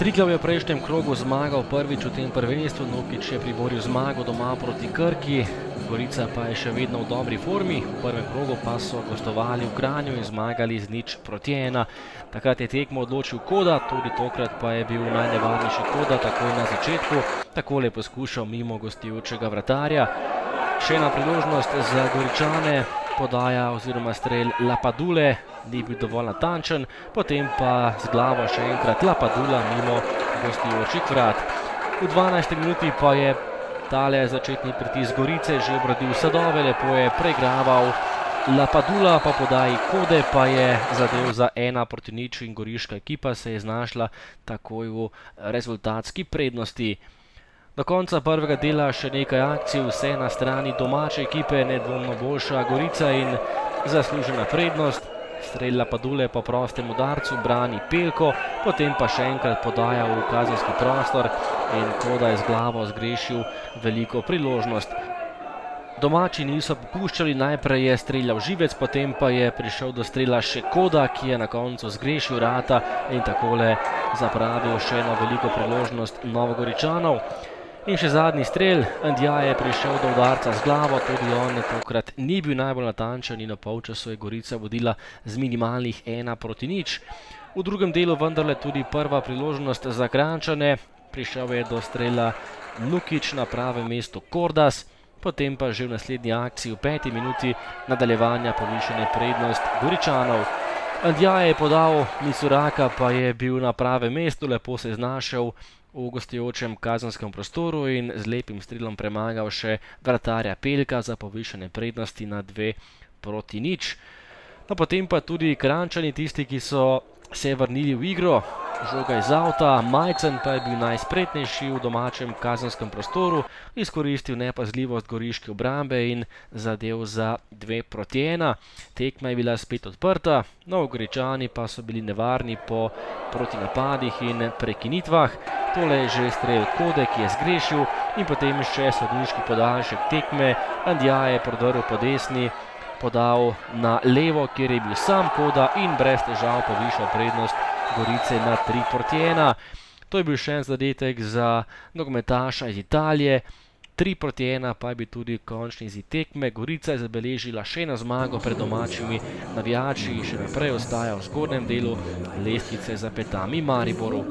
Triglav je v prejšnjem krogu zmagal prvič v tem prvenstvu, Nukić je priboril zmago doma proti Krki, Gorica pa je še vedno v dobri formi, v prvem krogu pa so gostovali v Kranju in zmagali z 0:1. Takrat je tekmo odločil Koda, tudi tokrat pa je bil najnevarnejši Koda takoj na začetku, takole je poskušal mimo gostujočega vratarja. Še ena priložnost za Goričane, podaja oziroma strel Lapadule, ni bil dovolj natančen, potem pa z glavo še enkrat Lapadula mimo gostujočih vrat. V 12. minuti pa je tale začetni pritisk Gorice že obrodil sadove, lepo je preigraval Lapadula, pa podaji Kode pa je zadev za 1:0 in goriška ekipa se je znašla takoj v rezultatski prednosti. Do konca prvega dela še nekaj akcij, vse na strani domače ekipe, nedvomno boljša Gorica in zaslužena prednost. Strel Lapadule po prostem udarcu brani Pelko, potem pa še enkrat podaja v kazenski prostor in Koda je z glavo zgrešil veliko priložnost. Domači niso popuščali, najprej je streljal Živec, potem pa je prišel do strela še Koda, ki je na koncu zgrešil vrata in takole zapravil še eno veliko priložnost Novogoričanov. In še zadnji strel, Ndja je prišel do udarca z glavo, tudi on tokrat ni bil najbolj natančen in na polčasu je Gorica vodila z minimalnih 1:0. V drugem delu vendarle tudi prva priložnost za Kranjčane, prišel je do strela Nukić na pravem mestu Kordas, potem pa že v naslednji akciji v 5. minuti nadaljevanja povišene prednost Goričanov. Ndja je podal, Misuraka pa je bil na pravem mestu, lepo se je znašel v gostujočem kazenskem prostoru in z lepim strelom premagal še vratarja Pelka za povišene prednosti na 2:0. No, potem pa tudi Kranjčani, tisti, ki so se vrnili v igro, žoga iz avta, Majcen pa je bil najspretnejši v domačem kazenskem prostoru, izkoristil nepazljivost goriške obrambe in zadev za 2:1. Tekma je bila spet odprta, Novogoričani pa so bili nevarni po protinapadih in prekinitvah. Tole je že strel Kode, ki je zgrešil in potem še sodniški podaljšek tekme. Ndja je prodrl po desni, podal na levo, kjer je bil sam Koda in brez težav povišal prednost Gorice na 3:1. To je bil še en zadetek za nogometaša iz Italije. 3:1 pa je bil tudi končni izid tekme. Gorica je zabeležila še eno zmago pred domačimi navijači in še naprej ostaja v zgornjem delu lestvice za petami Mariboru.